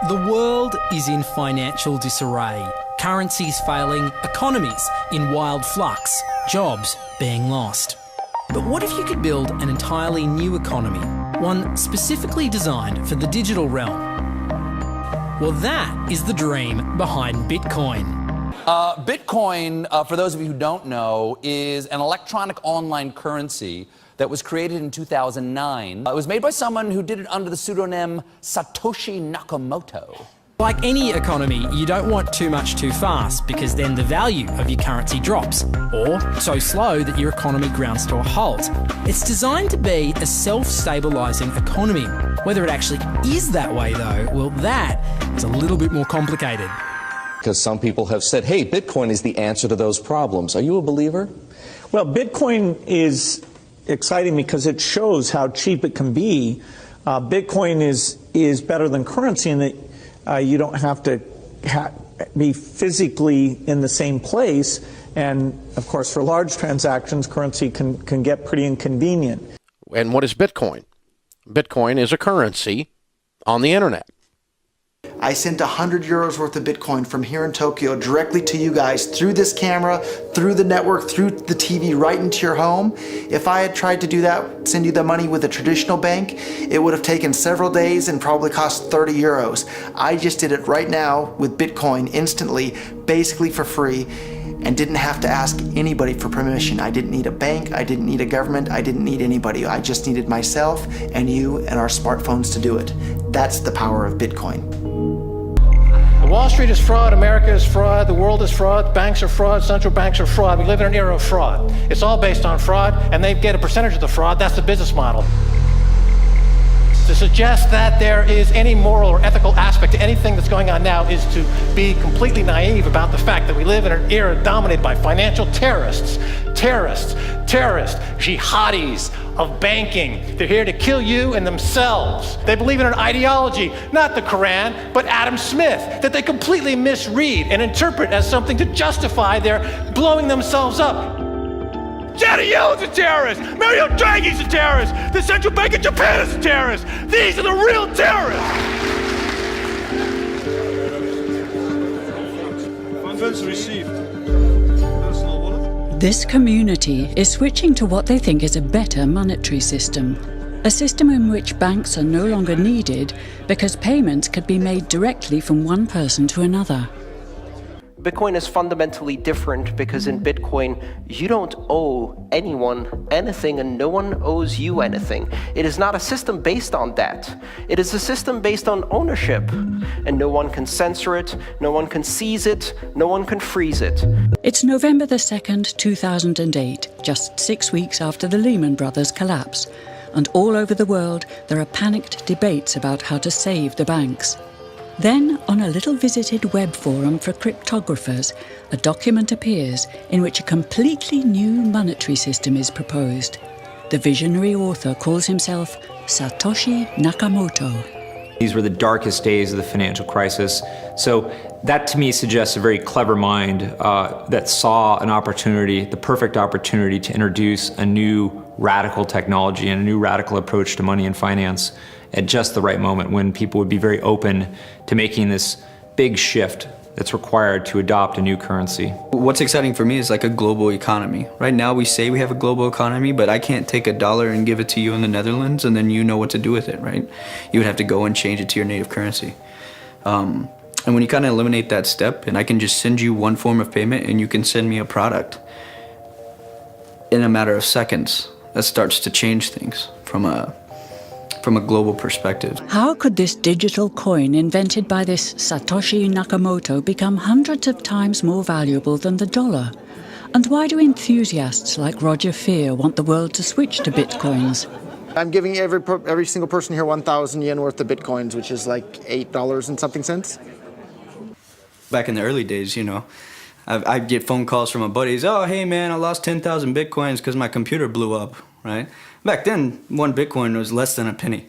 The world is in financial disarray. Currencies failing, economies in wild flux, jobs being lost. But what if you could build an entirely new economy, one specifically designed for the digital realm? Well, that is the dream behind Bitcoin. Bitcoin, for those of you who don't know, is an electronic online currency that was created in 2009. It was made by someone who did it under the pseudonym Satoshi Nakamoto. Like any economy, you don't want too much too fast because then the value of your currency drops, or so slow that your economy grounds to a halt. It's designed to be a self-stabilising economy. Whether it actually is that way though, well, that is a little bit more complicated. Because some people have said, hey, Bitcoin is the answer to those problems. Are you a believer? Well, Bitcoin is exciting because it shows how cheap it can be. Bitcoin is better than currency in that you don't have to be physically in the same place. And, of course, for large transactions, currency can get pretty inconvenient. And what is Bitcoin? Bitcoin is a currency on the internet. I sent 100 euros worth of Bitcoin from here in Tokyo directly to you guys through this camera, through the network, through the TV, right into your home. If I had tried to do that, send you the money with a traditional bank, it would have taken several days and probably cost 30 euros. I just did it right now with Bitcoin instantly, basically for free, and didn't have to ask anybody for permission. I didn't need a bank, I didn't need a government, I didn't need anybody. I just needed myself and you and our smartphones to do it. That's the power of Bitcoin. Wall Street is fraud, America is fraud, the world is fraud, banks are fraud, central banks are fraud. We live in an era of fraud. It's all based on fraud, and they get a percentage of the fraud. That's the business model. To suggest that there is any moral or ethical aspect to anything that's going on now is to be completely naive about the fact that we live in an era dominated by financial terrorists, jihadis of banking. They're here to kill you and themselves. They believe in an ideology, not the Quran, but Adam Smith, that they completely misread and interpret as something to justify their blowing themselves up. Janet Yellen's a terrorist! Mario Draghi's a terrorist! The Central Bank of Japan is a terrorist! These are the real terrorists! Funds received. This community is switching to what they think is a better monetary system. A system in which banks are no longer needed because payments could be made directly from one person to another. Bitcoin is fundamentally different because in Bitcoin, you don't owe anyone anything and no one owes you anything. It is not a system based on that. It is a system based on ownership. And no one can censor it, no one can seize it, no one can freeze it. It's November the 2nd, 2008, just 6 weeks after the Lehman Brothers collapse. And all over the world, there are panicked debates about how to save the banks. Then, on a little visited web forum for cryptographers, a document appears in which a completely new monetary system is proposed. The visionary author calls himself Satoshi Nakamoto. These were the darkest days of the financial crisis. So that to me suggests a very clever mind that saw an opportunity, the perfect opportunity to introduce a new radical technology and a new radical approach to money and finance at just the right moment when people would be very open to making this big shift that's required to adopt a new currency. What's exciting for me is like a global economy. Right now we say we have a global economy, but I can't take $1 and give it to you in the Netherlands and then you know what to do with it, right? You would have to go and change it to your native currency. And when you kind of eliminate that step and I can just send you one form of payment and you can send me a product in a matter of seconds, that starts to change things from a global perspective. How could this digital coin invented by this Satoshi Nakamoto become hundreds of times more valuable than the dollar? And why do enthusiasts like Roger Fear want the world to switch to bitcoins? I'm giving every single person here 1,000 yen worth of Bitcoins, which is like $8 and something cents. Back in the early days, you know, I'd get phone calls from my buddies, oh, hey man, I lost 10,000 Bitcoins because my computer blew up, right? Back then, one Bitcoin was less than a penny,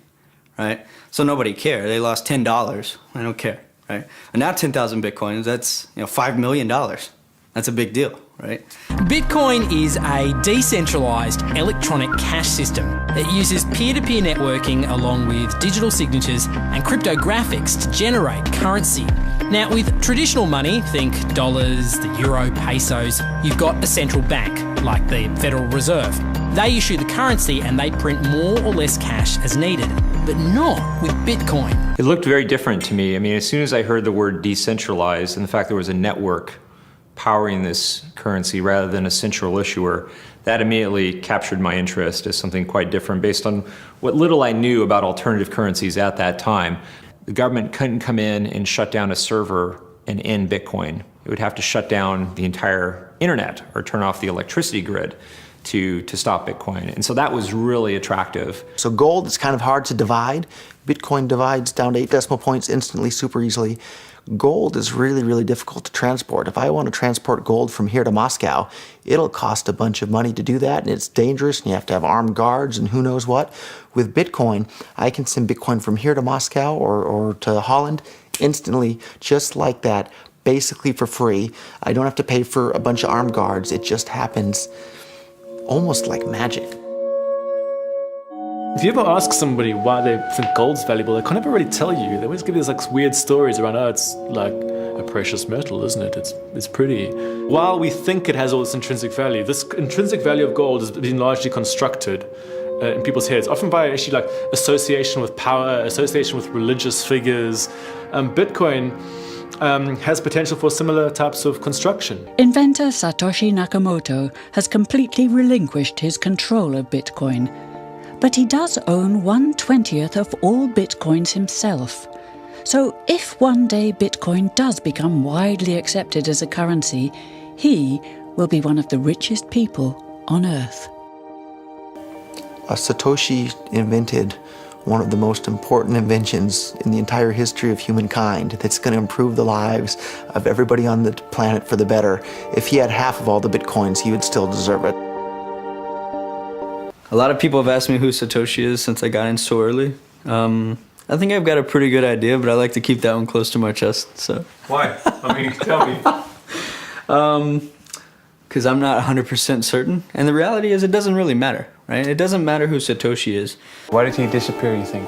right? So nobody cared. They lost $10. I don't care, right? And now 10,000 Bitcoins, that's $5 million. That's a big deal, right? Bitcoin is a decentralised electronic cash system that uses peer-to-peer networking along with digital signatures and cryptographics to generate currency. Now, with traditional money, think dollars, the euro, pesos, you've got a central bank, like the Federal Reserve. They issue the currency and they print more or less cash as needed, but not with Bitcoin. It looked very different to me. I mean, as soon as I heard the word decentralized and the fact there was a network powering this currency rather than a central issuer, that immediately captured my interest as something quite different based on what little I knew about alternative currencies at that time. The government couldn't come in and shut down a server and end Bitcoin. It would have to shut down the entire internet or turn off the electricity grid to stop Bitcoin. And so that was really attractive. So gold is kind of hard to divide. Bitcoin divides down to 8 decimal points instantly, super easily. Gold is really, really difficult to transport. If I want to transport gold from here to Moscow, it'll cost a bunch of money to do that, and it's dangerous, and you have to have armed guards and who knows what. With Bitcoin, I can send Bitcoin from here to Moscow or to Holland instantly, just like that, basically for free. I don't have to pay for a bunch of armed guards. It just happens almost like magic. If you ever ask somebody why they think gold's valuable, they can't ever really tell you. They always give you these like weird stories around, oh, it's like a precious metal, isn't it? It's pretty. While we think it has all this intrinsic value, this intrinsic value of gold has been largely constructed in people's heads, often by actually like association with power, association with religious figures. Bitcoin has potential for similar types of construction. Inventor Satoshi Nakamoto has completely relinquished his control of Bitcoin. But he does own 1/20th of all Bitcoins himself. So if one day Bitcoin does become widely accepted as a currency, he will be one of the richest people on Earth. Satoshi invented one of the most important inventions in the entire history of humankind that's going to improve the lives of everybody on the planet for the better. If he had half of all the Bitcoins, he would still deserve it. A lot of people have asked me who Satoshi is since I got in so early. I think I've got a pretty good idea, but I like to keep that one close to my chest. So Why? I mean, tell me. Because I'm not 100% certain. And the reality is it doesn't really matter, right? It doesn't matter who Satoshi is. Why did he disappear, you think?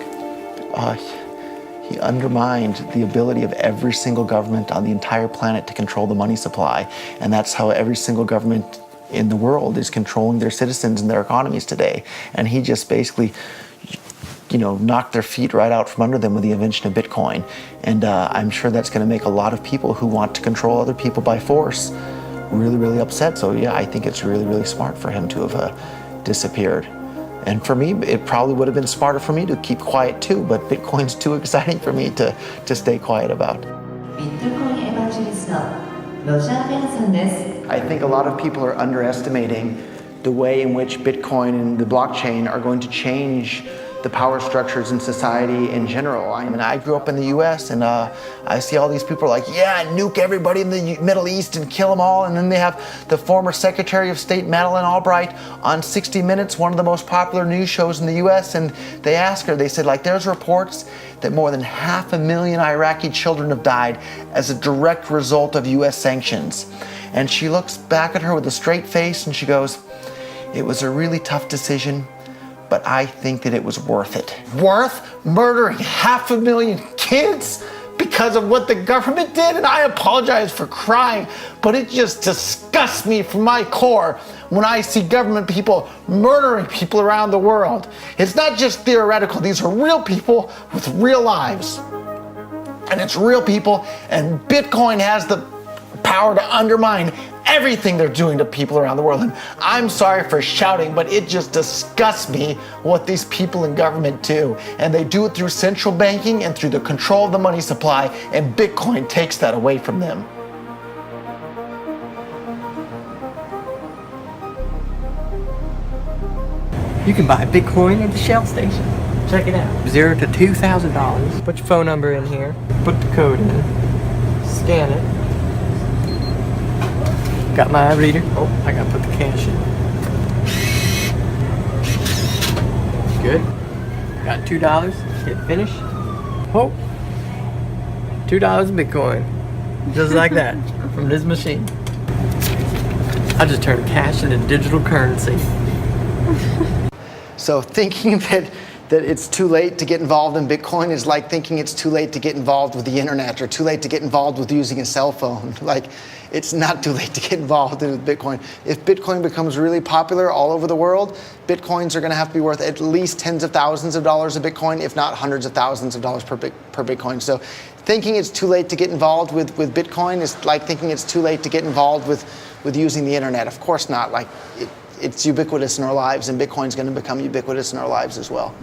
He undermined the ability of every single government on the entire planet to control the money supply. And that's how every single government in the world is controlling their citizens and their economies today. And he just basically, knocked their feet right out from under them with the invention of Bitcoin. And I'm sure that's going to make a lot of people who want to control other people by force really, really upset. So yeah, I think it's really, really smart for him to have disappeared. And for me, it probably would have been smarter for me to keep quiet too, but Bitcoin's too exciting for me to stay quiet about. I think a lot of people are underestimating the way in which Bitcoin and the blockchain are going to change the power structures in society in general. I mean, I grew up in the US and I see all these people like, yeah, nuke everybody in the Middle East and kill them all. And then they have the former Secretary of State Madeleine Albright on 60 Minutes, one of the most popular news shows in the US. And they asked her, they said, like, there's reports that more than 500,000 Iraqi children have died as a direct result of US sanctions. And she looks back at her with a straight face and she goes, it was a really tough decision, but I think that it was worth it. Worth murdering 500,000 kids because of what the government did? And I apologize for crying, but it just disgusts me from my core when I see government people murdering people around the world. It's not just theoretical, these are real people with real lives. And it's real people, and Bitcoin has the power to undermine everything they're doing to people around the world. And I'm sorry for shouting, but it just disgusts me what these people in government do. And they do it through central banking and through the control of the money supply, and Bitcoin takes that away from them. You can buy Bitcoin at the Shell station. Check it out. $0 to $2,000. Put your phone number in here. Put the code in. Scan it. Got my reader. Oh, I gotta put the cash in. Good. Got $2. Hit finish. Oh, $2 Bitcoin. Just like that. From this machine. I just turned cash into digital currency. So thinking that it's too late to get involved in Bitcoin is like thinking it's too late to get involved with the internet or too late to get involved with using a cell phone. Like, it's not too late to get involved in Bitcoin. If Bitcoin becomes really popular all over the world, Bitcoins are going to have to be worth at least tens of thousands of dollars a Bitcoin, if not hundreds of thousands of dollars per Bitcoin. So thinking it's too late to get involved with Bitcoin is like thinking it's too late to get involved with using the internet. Of course not. Like, it's ubiquitous in our lives, and Bitcoin's going to become ubiquitous in our lives as well.